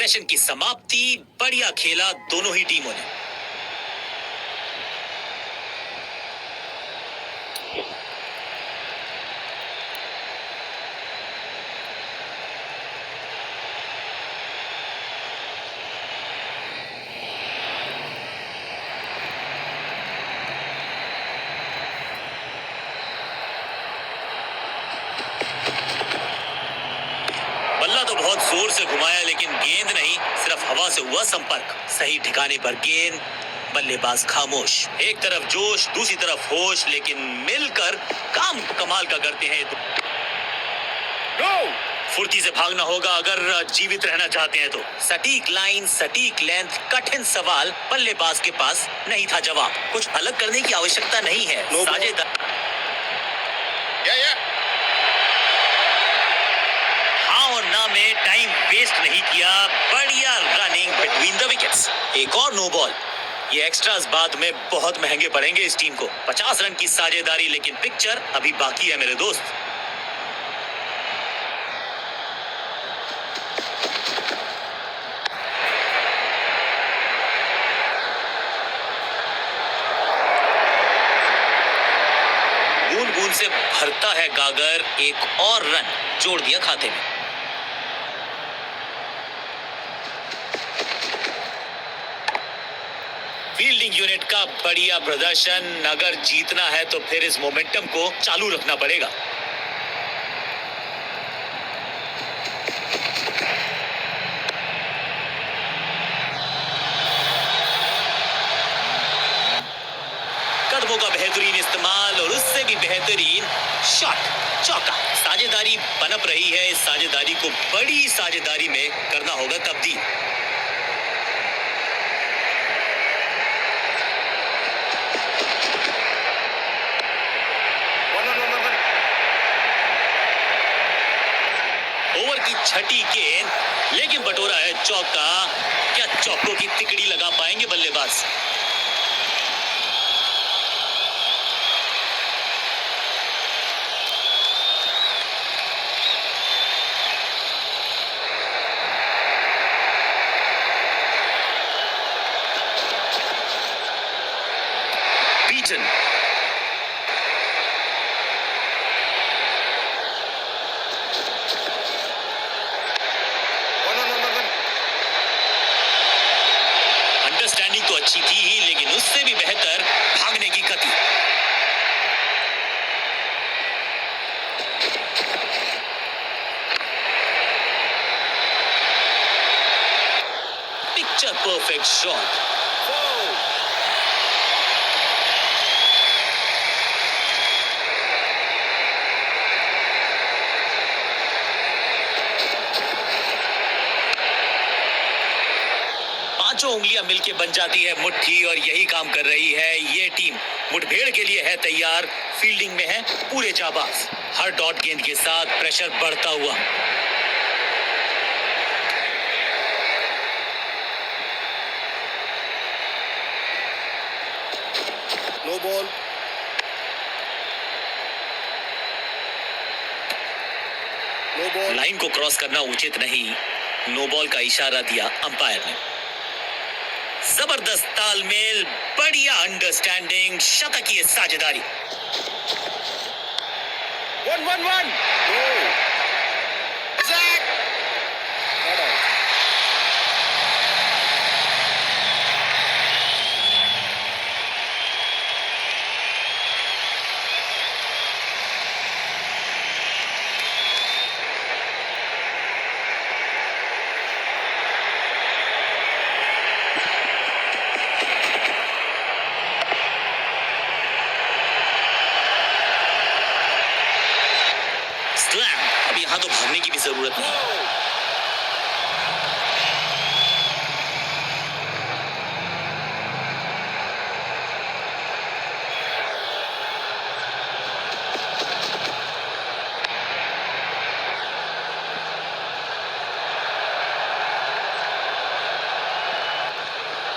Session की समाप्ति। बढ़िया खेला दोनों ही टीमों ने। बल्ला तो बहुत जोर से घुमाया लेकिन गेंद नहीं, सिर्फ हवा से हुआ संपर्क। सही ठिकाने पर गेंद, बल्लेबाज खामोश। एक तरफ जोश, दूसरी तरफ होश, लेकिन मिलकर काम कमाल का करते हैं। फुर्ती से भागना होगा अगर जीवित रहना चाहते हैं तो। सटीक लाइन, सटीक लेंथ, कठिन सवाल, बल्लेबाज के पास नहीं था जवाब। कुछ अलग करने की आवश्यकता नहीं है। साझेदार और ना में टाइम वेस्ट नहीं किया। बढ़िया रनिंग बिटवीन द विकेट्स। एक और नो बॉल। ये एक्स्ट्रास बाद में बहुत महंगे पड़ेंगे इस टीम को। 50 रन की साझेदारी, लेकिन पिक्चर अभी बाकी है मेरे दोस्त। बूंद बूंद से भरता है गागर। एक और रन जोड़ दिया खाते में। फील्डिंग यूनिट का बढ़िया प्रदर्शन। अगर जीतना है तो फिर इस मोमेंटम को चालू रखना पड़ेगा। कदमों का बेहतरीन इस्तेमाल और उससे भी बेहतरीन शॉट, चौका। साझेदारी पनप रही है। इस साझेदारी को बड़ी साझेदारी में करना होगा तब्दील। ओवर की छठी गेंद, लेकिन बटोरा है चौका। क्या चौकों की तिकड़ी लगा पाएंगे बल्लेबाज? बीटन, अंडरस्टैंडिंग तो अच्छी थी ही, लेकिन उससे भी बेहतर भागने की गति। Picture perfect shot. पांचों उंगलियां मिलके बन जाती है मुट्ठी, और यही काम कर रही है ये टीम। मुठभेड़ के लिए है तैयार। फील्डिंग में है पूरे जाबाज। हर डॉट गेंद के साथ प्रेशर बढ़ता हुआ। No ball. No ball. Line को क्रॉस करना उचित नहीं। नो बॉल का इशारा दिया अंपायर ने। जबरदस्त तालमेल, बढ़िया अंडरस्टैंडिंग, शतकीय साझेदारी। 1-1-1। अब यहां तो भागने की भी जरूरत नहीं।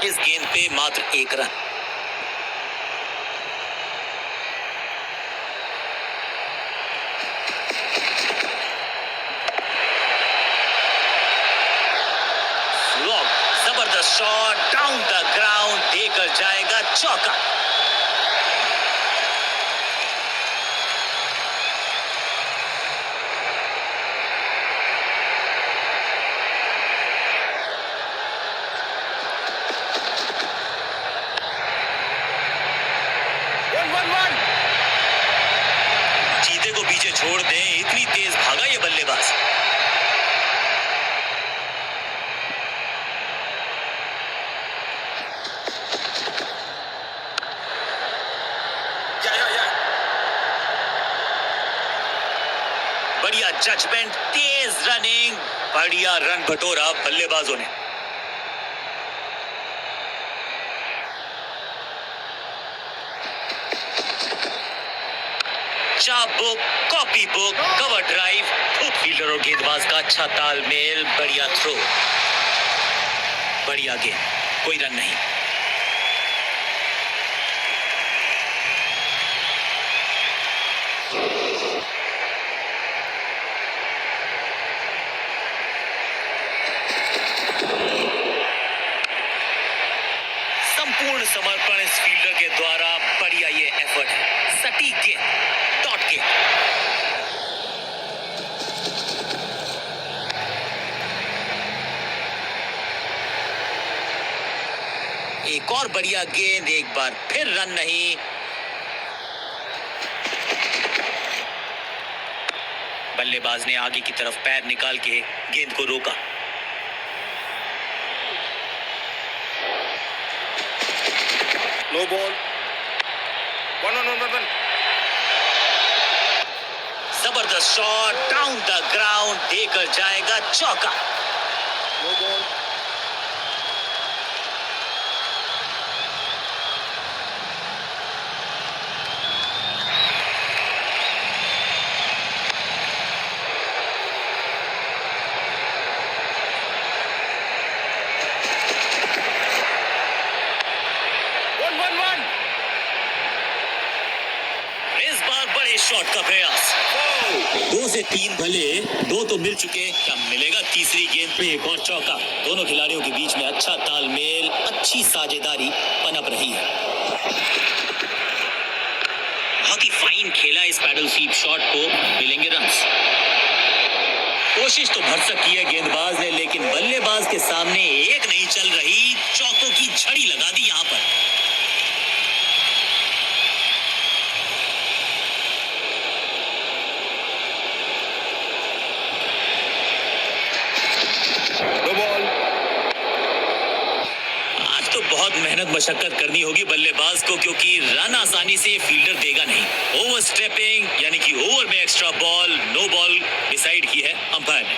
इस गेंद पे मात्र एक रन। जबरदस्त शॉट डाउन द ग्राउंड, देकर जाएगा चौका। चीते को पीछे छोड़ दें, इतनी तेज भागा ये बल्लेबाज। बढ़िया जजमेंट, तेज रनिंग, बढ़िया रन बटोरा बल्लेबाजों ने। चाप book, copy book, cover drive, खुद फील्डर और गेंदबाज का अच्छा तालमेल, बढ़िया थ्रो, बढ़िया गेंद, कोई रन नहीं। संपूर्ण समर्पण इस फील्डर के द्वारा, बढ़िया ये एफर्ट है, सटीक गेंद, डॉट गेंद। एक और बढ़िया गेंद, एक बार फिर रन नहीं। बल्लेबाज ने आगे की तरफ पैर निकाल के गेंद को रोका। No ball, one. जबरदस्त शॉट डाउन द ग्राउंड, देकर जाएगा चौका। No ball, one. इस बार बड़े शॉट का प्रयास, 2 से 3 भले, 2 तो मिल चुके, क्या मिलेगा तीसरी गेंद पे एक और चौका। दोनों खिलाड़ियों के बीच में अच्छा तालमेल, अच्छी साझेदारी पनप रही है। बहुत ही फाइन खेला इस पैडल स्वीप शॉट को, मिलेंगे रन्स। कोशिश तो भरसक की है गेंदबाज ने, लेकिन बल्लेबाज के सामने एक नहीं चल रही, चौकों की झड़ी लगा दी यहां पर। नो बॉल, आज तो बहुत मेहनत मशक्कत करनी होगी बल्लेबाज को, क्योंकि रन आसानी से फील्डर देगा नहीं। ओवर स्टेपिंग यानी कि ओवर में extra ball, no ball decide की है अंपायर ने।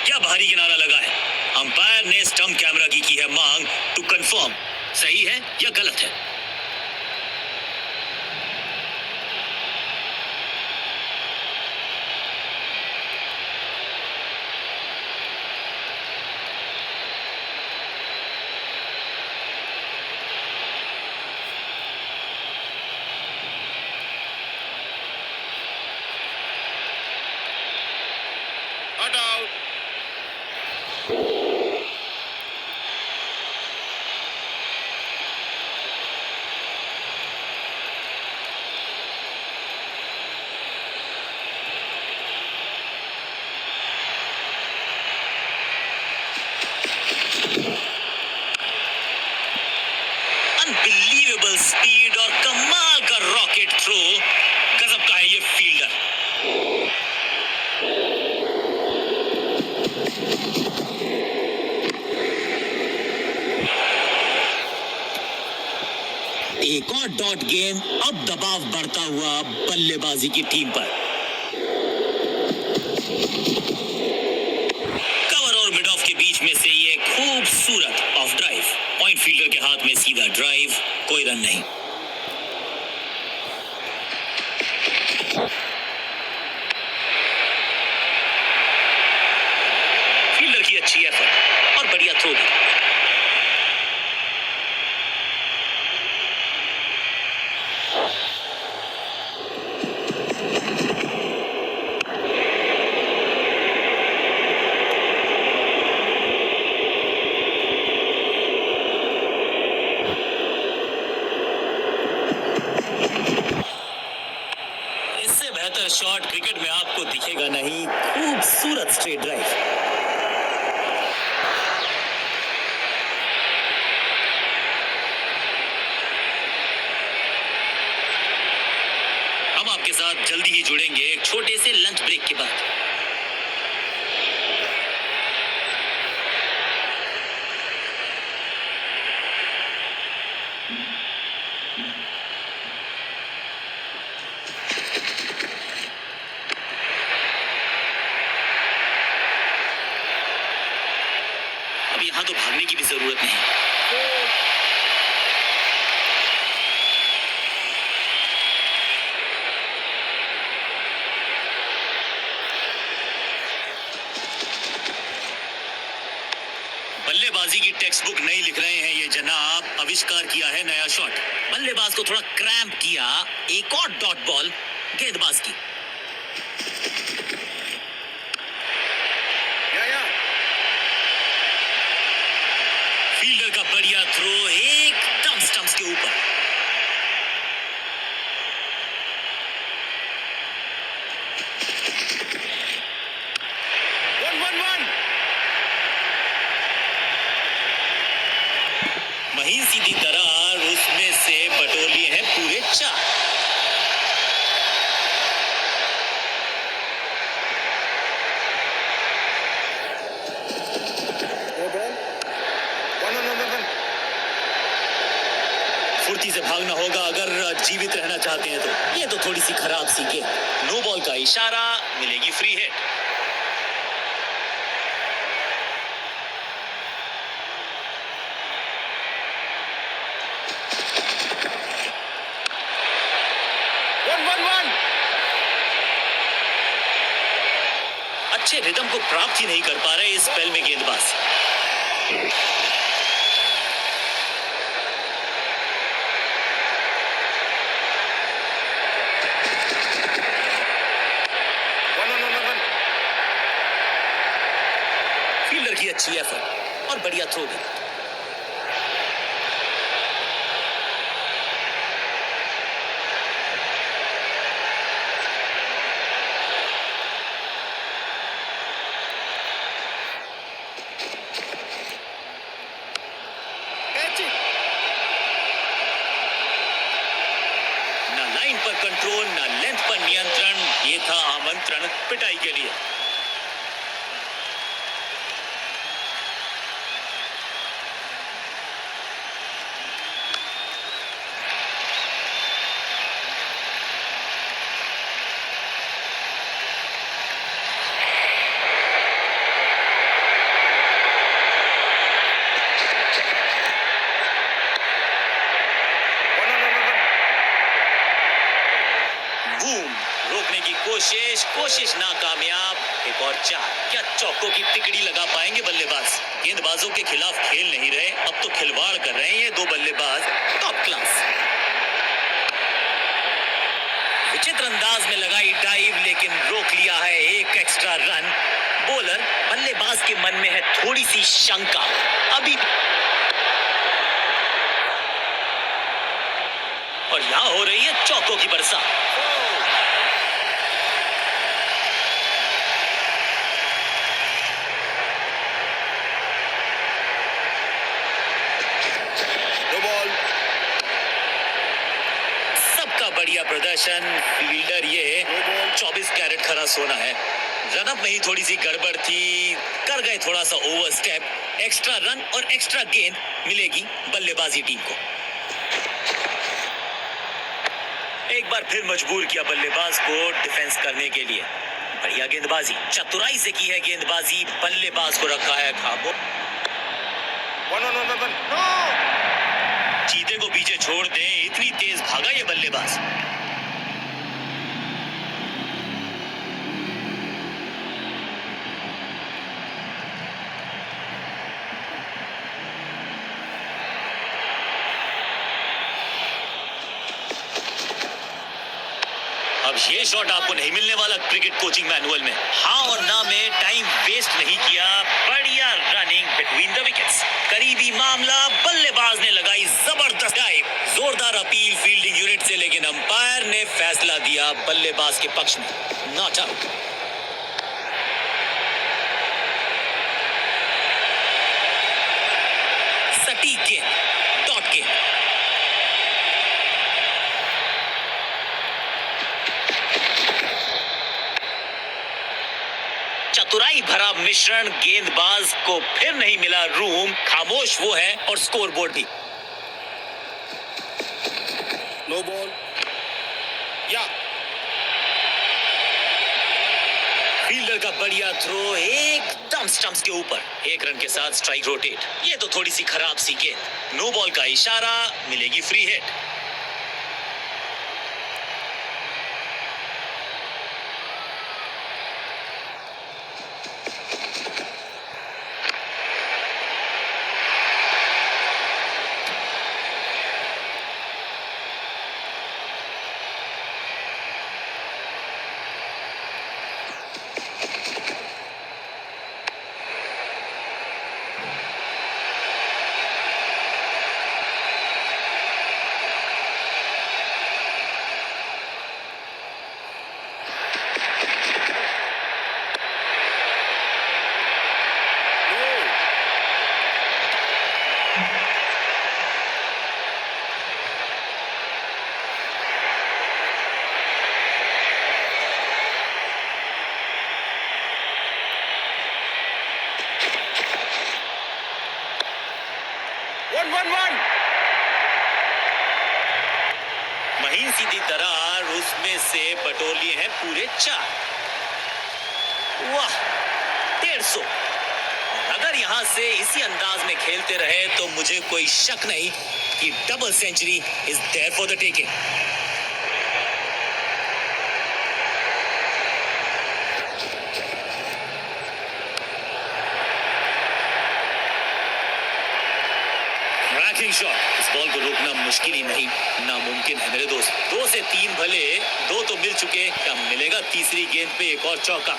क्या भारी किनारा लगा है। अंपायर ने स्टंप कैमरा की है मांग टू कंफर्म, सही है या गलत है। Not out. अनबिलीवेबल स्पीड और कमाल का रॉकेट थ्रो, गजब का है ये फील्डर। एक और डॉट गेंद, अब दबाव बढ़ता हुआ बल्लेबाजी की टीम पर। कवर और मिड ऑफ के बीच में से ये खूबसूरत ऑफ ड्राइव, पॉइंट फील्डर के हाथ में सीधा ड्राइव, कोई रन नहीं। फील्डर की अच्छी एफर्ट और बढ़िया थ्रो भी। शॉट क्रिकेट में आपको दिखेगा नहीं, खूबसूरत स्ट्रेट ड्राइव। हम आपके साथ जल्दी ही जुड़ेंगे एक छोटे से लंच ब्रेक के बाद। अब यहाँ तो भागने की भी जरूरत नहीं। बल्लेबाजी की टेक्स्ट बुक नहीं लिख रहे हैं ये जनाब, आविष्कार किया है नया शॉट। बल्लेबाज को थोड़ा क्रैम्प किया, एक और डॉट बॉल गेंदबाज की। Yeah. फील्डर का बढ़िया थ्रो एकदम स्टंप्स के ऊपर। One. महीन सीधी दरार, उसमें से बटोर हैं पूरे 4। No ball. One. फुर्ती से भागना होगा अगर जीवित रहना चाहते हैं तो। ये तो थोड़ी सी खराब सी गेंद। नो बॉल का इशारा, मिलेगी फ्री हिट। One. अच्छे रिदम को प्राप्त ही नहीं कर पा रहे इस स्पेल में गेंदबाज। फील्डर की अच्छी एफर्ट और बढ़िया थ्रो भी। Catch it. ना लाइन पर कंट्रोल, ना लेंथ पर नियंत्रण। ये था आमंत्रण पिटाई के लिए। बूम, रोकने की कोशिश नाकामयाब। एक और 4। क्या चौकों की तिकड़ी लगा पाएंगे बल्लेबाज? गेंदबाजों के खिलाफ खेल नहीं रहे, अब तो खिलवाड़ कर रहे हैं ये 2 बल्लेबाज। Top class. विचित्र अंदाज में लगाई डाइव, लेकिन रोक लिया है एक एक्स्ट्रा रन। बॉलर बल्लेबाज के मन में है थोड़ी सी शंका अभी, और यहाँ हो रही है चौकों की बरसात। No ball. सबका बढ़िया प्रदर्शन। फील्डर ये 24 कैरेट खरा सोना है। रनअप में ही थोड़ी सी गड़बड़ थी, कर गए थोड़ा सा ओवर स्टेप। एक्स्ट्रा रन और एक्स्ट्रा गेंद मिलेगी बल्लेबाजी टीम को। एक बार फिर मजबूर किया बल्लेबाज को डिफेंस करने के लिए। बढ़िया गेंदबाजी, चतुराई से की है गेंदबाजी। बल्लेबाज को रखा है खामोश। One. No. चीते को पीछे छोड़ दे, इतनी तेज भागा ये बल्लेबाज। अब ये शॉट आपको नहीं मिलने वाला क्रिकेट कोचिंग मैनुअल में। हाँ और ना में टाइम वेस्ट नहीं किया, बढ़िया रनिंग बिटवीन द विकेट्स। करीबी मामला, बल्लेबाज ने लगाई जबरदस्त डाइव। जोरदार अपील फील्डिंग यूनिट से, लेकिन अंपायर ने फैसला दिया बल्लेबाज के पक्ष में, नॉट आउट। सटीक गेंद, डॉट गेंद। चतुराई भरा मिश्रण, गेंदबाज को फिर नहीं मिला रूम, खामोश वो है और स्कोरबोर्ड भी। No ball. Yeah. फील्डर का बढ़िया थ्रो एकदम स्टंप्स के ऊपर, 1 रन के साथ स्ट्राइक रोटेट। ये तो थोड़ी सी खराब सी गेंद, नो बॉल का इशारा, मिलेगी फ्री हिट। One. महीन सीधी दरार, उसमें से बटोर लिए हैं पूरे 4। वाह, 150। अगर यहां से इसी अंदाज में खेलते रहे तो मुझे कोई शक नहीं कि double century is there for the taking. Cracking shot, इस बॉल को रोकना मुश्किल ही नहीं, नामुमकिन है मेरे दोस्त। 2 से 3 भले, 2 तो मिल चुके, क्या मिलेगा तीसरी गेंद पे एक और चौका।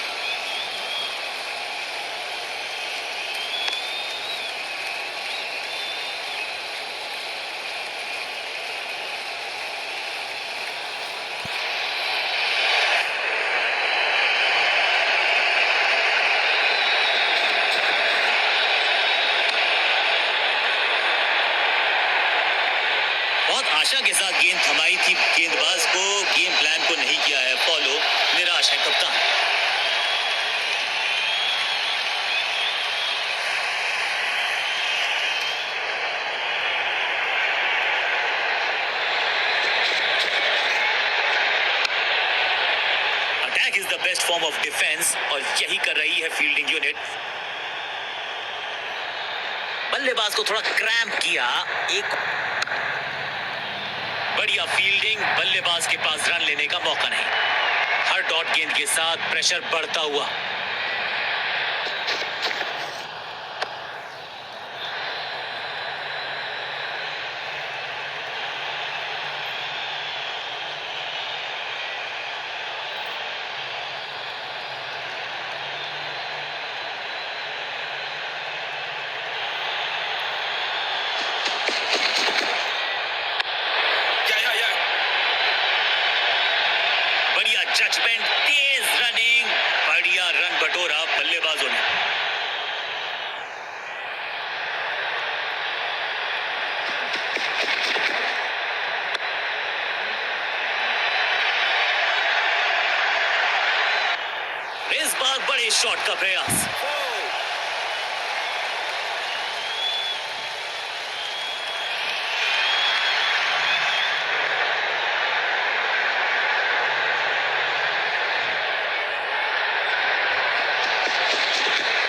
बहुत आशा के साथ गेंद थमाई थी गेंदबाज को, गेम प्लान को नहीं किया है फॉलो, निराश है कप्तान। Attack is the best form of defence और यही कर रही है फील्डिंग यूनिट। बल्लेबाज को थोड़ा क्रैम्प किया, एक बढ़िया फील्डिंग, बल्लेबाज के पास रन लेने का मौका नहीं। हर डॉट गेंद के साथ प्रेशर बढ़ता हुआ। Yeah. बढ़िया जजमेंट, तेज रनिंग, बढ़िया रन बटोरा बल्लेबाजों ने। इस बार बड़े शॉट का प्रयास।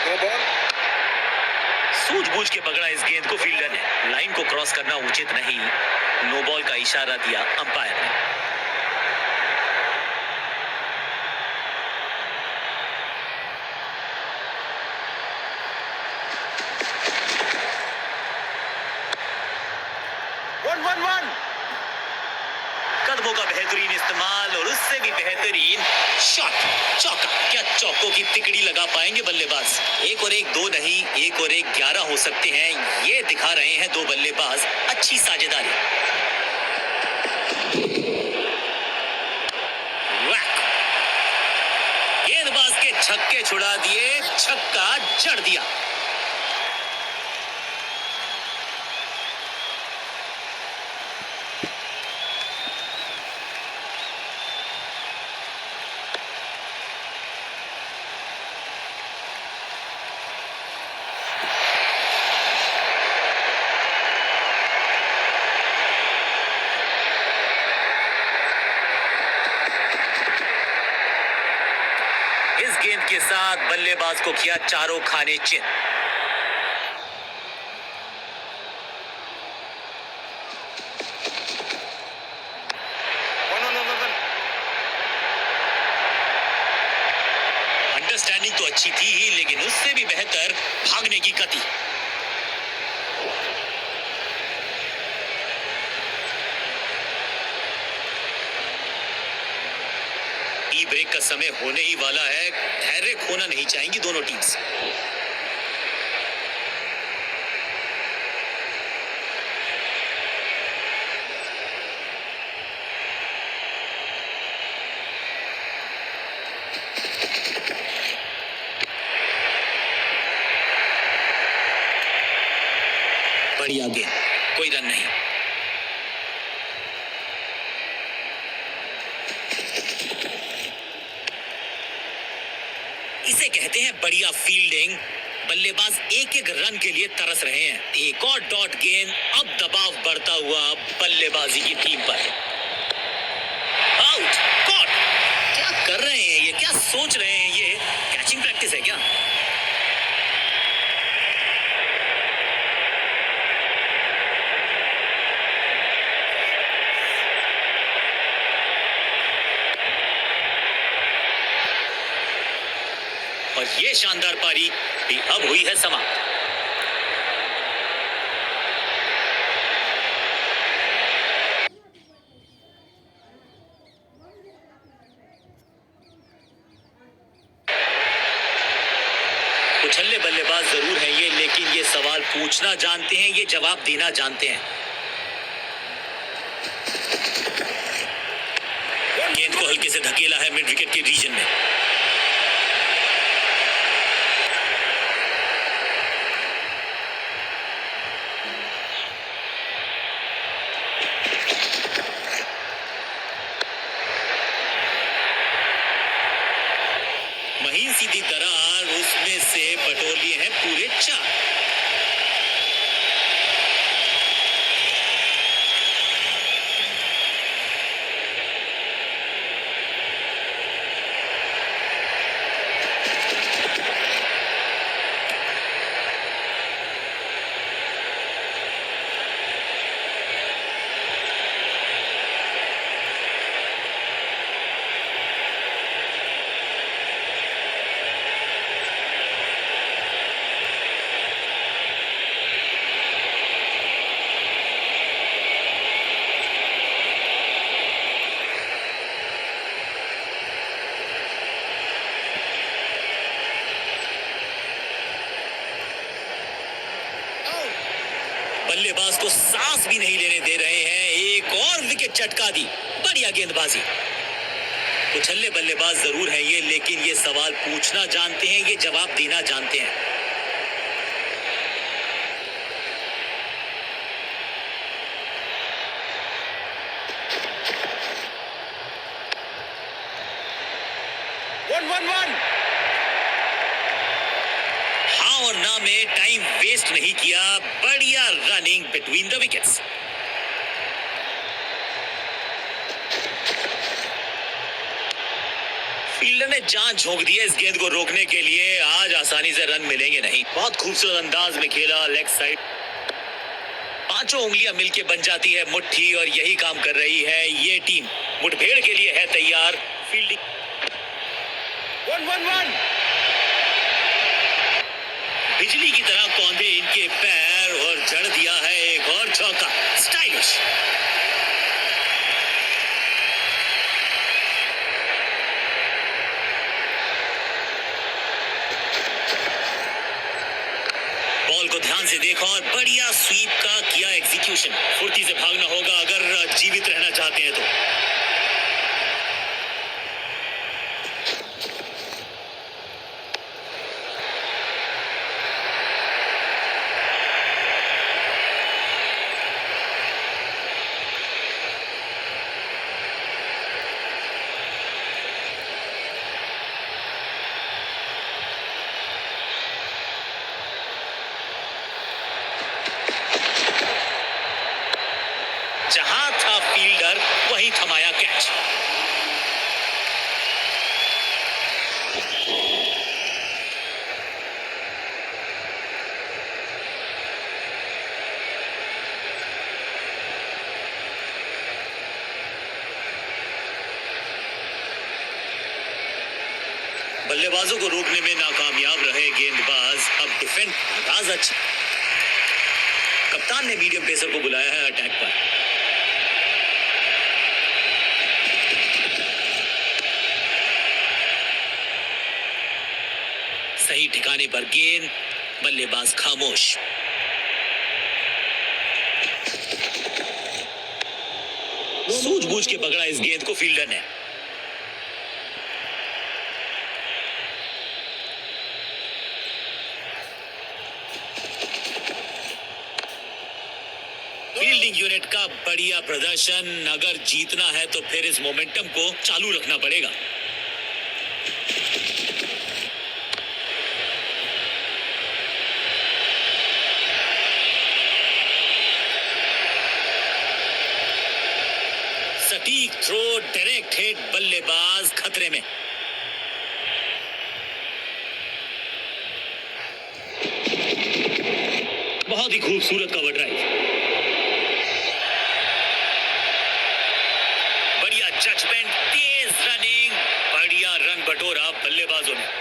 No ball. सूझबूझ के पकड़ा इस गेंद को फील्डर ने, लाइन को क्रॉस करना उचित नहीं, नो बॉल का इशारा दिया अंपायर ने। One. कदमों का बेहतरीन इस्तेमाल और उससे भी बेहतरीन शॉट, चौका। क्या चौकों की तिकड़ी लगा पाएंगे बल्लेबाज? 1 और 1 2 नहीं, 1 और 1 11 हो सकते हैं, ये दिखा रहे हैं 2 बल्लेबाज अच्छी साझेदारी। छक्के छुड़ा दिए, छक्का जड़ दिया। इस गेंद के साथ बल्लेबाज को किया चारों खाने चित। अंडरस्टैंडिंग तो अच्छी थी ही, लेकिन उससे भी बेहतर भागने की गति। टी ब्रेक का समय होने ही वाला है, धैर्य खोना नहीं चाहेंगी दोनों टीम्स। बढ़िया गेंद, कोई रन नहीं। इसे कहते हैं बढ़िया फील्डिंग। बल्लेबाज एक एक रन के लिए तरस रहे हैं। एक और डॉट गेंद, अब दबाव बढ़ता हुआ बल्लेबाजी की टीम पर। Out, caught. क्या कर रहे हैं ये, क्या सोच रहे हैं ये? कैचिंग प्रैक्टिस है क्या? और ये शानदार पारी भी अब हुई है समाप्त। उछल्ले बल्लेबाज जरूर हैं ये, लेकिन ये सवाल पूछना जानते हैं, ये जवाब देना जानते हैं। गेंद को हल्के से धकेला है मिड विकेट के रीजन में। महीन सीधी दरार, उसमें से बटोर लिए हैं पूरे 4। बल्लेबाज को सांस भी नहीं लेने दे रहे हैं। एक और विकेट चटका दी, बढ़िया गेंदबाजी। उछल्ले बल्लेबाज जरूर हैं ये, लेकिन ये सवाल पूछना जानते हैं, ये जवाब देना जानते हैं। One. हाँ और ना में टाइम वेस्ट नहीं किया, बढ़िया running between the wickets. Fielder ने जान झोंक दी है इस गेंद को रोकने के लिए। आज आसानी से रन मिलेंगे नहीं। बहुत खूबसूरत अंदाज में खेला लेग साइड। पांचों उंगलियां मिलके बन जाती है मुट्ठी, और यही काम कर रही है ये टीम। मुठभेड़ के लिए है तैयार। फील्डिंग 1. बिजली की तरह कौंधे इनके पैर, और जड़ दिया है एक और चौका। स्टाइलिश। बॉल को ध्यान से देखा और बढ़िया स्वीप का किया एग्जीक्यूशन। फुर्ती से भागना होगा अगर जीवित रहना चाहते हैं तो। जहां था फील्डर वहीं थमाया कैच। बल्लेबाजों को रोकने में नाकामयाब रहे गेंदबाज, अब डिफेंड अंदाज अच्छा। कप्तान ने मीडियम पेसर को बुलाया है अटैक पर। सही ठिकाने पर गेंद, बल्लेबाज खामोश। सूझबूझ के पकड़ा इस गेंद को फील्डर ने। फील्डिंग यूनिट का बढ़िया प्रदर्शन। अगर जीतना है तो फिर इस मोमेंटम को चालू रखना पड़ेगा। सटीक थ्रो, डायरेक्ट हिट, बल्लेबाज खतरे में। बहुत ही खूबसूरत कवर ड्राइव। बढ़िया जजमेंट, तेज रनिंग, बढ़िया रन बटोरा बल्लेबाजों ने।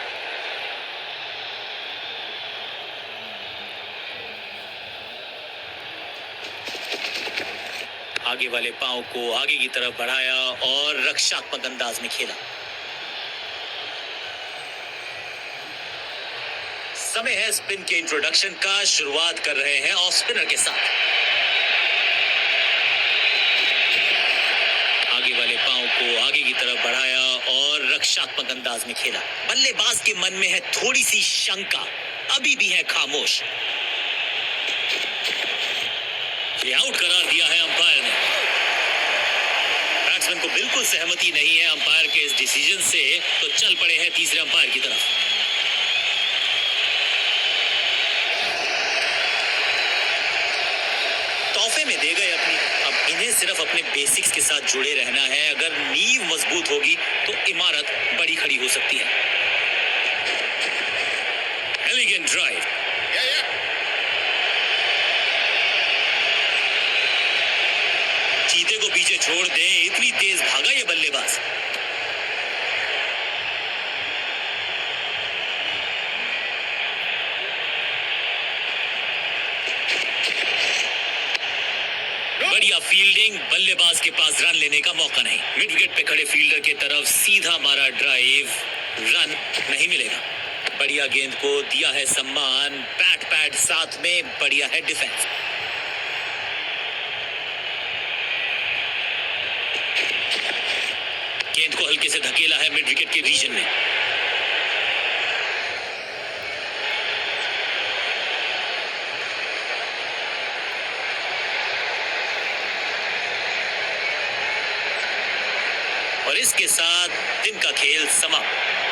आगे वाले पांव को आगे की तरफ बढ़ाया और रक्षात्मक अंदाज में खेला। समय है स्पिन के इंट्रोडक्शन का। शुरुआत कर रहे हैं ऑफ स्पिनर के साथ। आगे वाले पांव को आगे की तरफ बढ़ाया और रक्षात्मक अंदाज में खेला। बल्लेबाज के मन में है थोड़ी सी शंका, अभी भी है खामोश। ये आउट करार दिया है अंपायर ने। बैट्समैन को बिल्कुल सहमति नहीं है अंपायर के इस डिसीजन से, तो चल पड़े हैं तीसरे अंपायर की तरफ। तोहफे में दे गए अपनी। अब इन्हें सिर्फ अपने बेसिक्स के साथ जुड़े रहना है। अगर नींव मजबूत होगी तो इमारत बड़ी खड़ी हो सकती है। Elegant drive. चीते को पीछे छोड़ दें, इतनी तेज भागा ये बल्लेबाज। बढ़िया फील्डिंग, बल्लेबाज के पास रन लेने का मौका नहीं। मिड विकेट पे खड़े फील्डर की तरफ सीधा मारा ड्राइव, रन नहीं मिलेगा। बढ़िया गेंद को दिया है सम्मान, बैट पैड साथ में, बढ़िया है डिफेंस। गेंद को हल्के से धकेला है मिड विकेट के रीजन में। और इसके साथ दिन का खेल समाप्त।